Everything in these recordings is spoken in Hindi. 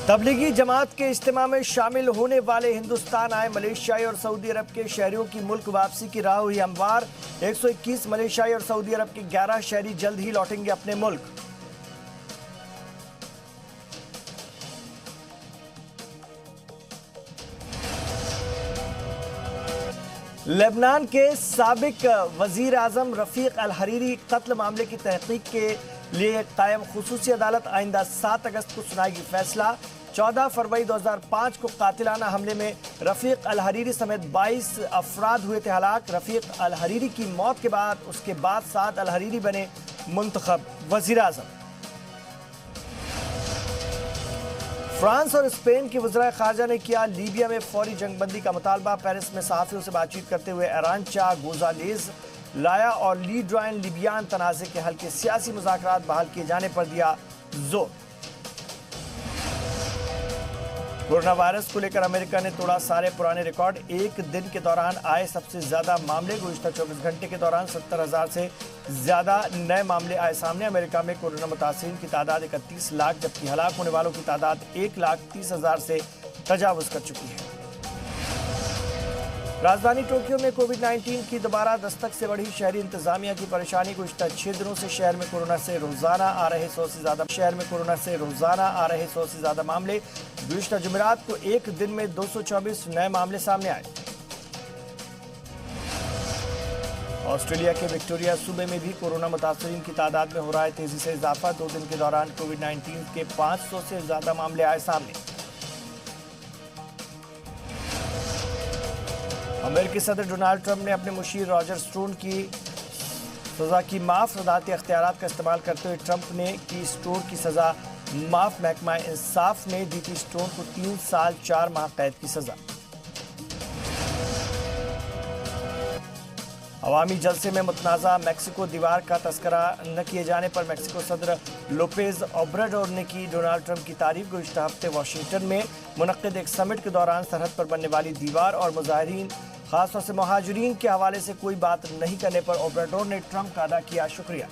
तबलीगी जमात के इज्तिमा में शामिल होने वाले हिंदुस्तान आए मलेशियाई और सऊदी अरब के शहरियों की मुल्क वापसी की राह हुई हमवार। 121 मलेशियाई और सऊदी अरब के 11 शहरी जल्द ही लौटेंगे अपने मुल्क। लेबनान के साबिक वजीर आजम रफीक अल हरीरी कत्ल मामले की तहकीक के लिए कायम खुसूसी अदालत आइंदा 7 अगस्त को सुनाएगी फैसला। 14 फरवरी 2005 को कातिलाना हमले में रफीक अल हरीरी समेत 22 अफराद हुए थे हलाक। रफीक अल हरीरी की मौत के बाद उसके बाद साद अल हरीरी बने मुंतखब वजीर आजम। फ्रांस और स्पेन के वज़राए ख़ारजा ने किया लीबिया में फौरी जंगबंदी का मुतालबा। पेरिस में सहाफ़ियों से बातचीत करते हुए अरांचा गोज़ालेज़ लाया और ली ड्राइन लीबियान तनाज़े के हल के सियासी मुज़ाकरात बहाल किए जाने पर दिया जोर। कोरोना वायरस को लेकर अमेरिका ने तोड़ा सारे पुराने रिकॉर्ड। एक दिन के दौरान आए सबसे ज्यादा मामले। गुज़िश्ता 24 घंटे के दौरान 70,000 से ज्यादा नए मामले आए सामने। अमेरिका में कोरोना मुतासिरीन की तादाद 31 लाख जबकि हलाक होने वालों की तादाद 1,30,000 से तजावुज कर चुकी है। राजधानी टोक्यो में कोविड-19 की दोबारा दस्तक से बढ़ी शहरी इंतजामिया की परेशानी। गुज़िश्ता 6 दिनों से शहर में कोरोना से रोजाना आ रहे 100 से ज्यादा मामले। गुज़िश्ता जुमेरात को एक दिन में 224 नए मामले सामने आए। ऑस्ट्रेलिया के विक्टोरिया सूबे में भी कोरोना मुतासरीन की तादाद में हो रहा है तेजी से इजाफा। 2 दिन के दौरान कोविड-19 के 500 से ज्यादा मामले आए सामने। अमेरिकी सदर डोनाल्ड ट्रंप ने अपने मुशीर रॉजर स्टोन की सजा की माफ। अदालती अख्तियारात का इस्तेमाल करते हुए ट्रंप ने की स्टोन की सजा माफ। महकमा इंसाफ ने दी थी स्टोन को 3 साल 4 माह कैद की सजा। अवामी जलसे में मुतनाज़ा मैक्सिको दीवार का तस्करा न किए जाने पर मैक्सिको सदर लोपेज ओब्राडोर ने की डोनाल्ड ट्रंप की तारीफ। गुज़िश्ता हफ्ते वाशिंगटन में मुनक्किद एक समिट के दौरान सरहद पर बनने वाली दीवार और मुजाहिरीन खासतौर से मुहाजिरीन के हवाले से कोई बात नहीं करने पर ओब्राडोर ने ट्रंप का अदा किया शुक्रिया।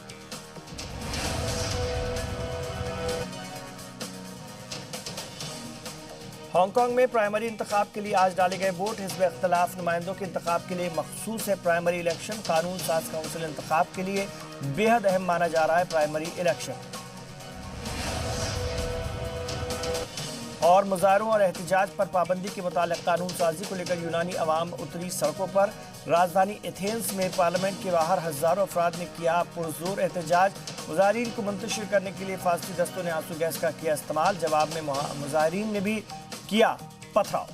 हांगकांग में प्राइमरी इंतखाब के लिए आज डाले गए वोट। हिज़्ब इख्तिलाफ नुमाइंदों के इंतखाब के लिए मखसूस है प्राइमरी इलेक्शन। कानून साज काउंसिल इंतखाब के लिए बेहद अहम माना जा रहा है प्राइमरी इलेक्शन। और मुजाहरों और एहतजाज पर पाबंदी के मुतालिक कानून साजी को लेकर यूनानी अवाम उतरी सड़कों पर। राजधानी एथेंस में पार्लियामेंट के बाहर हजारों अफराद ने किया पुरजोर एहतजाज। मुजाहिरीन को मुंतशिर करने के लिए फासली दस्तों ने आंसू गैस का किया इस्तेमाल। जवाब में मुजाहिरीन ने भी किया पथराव।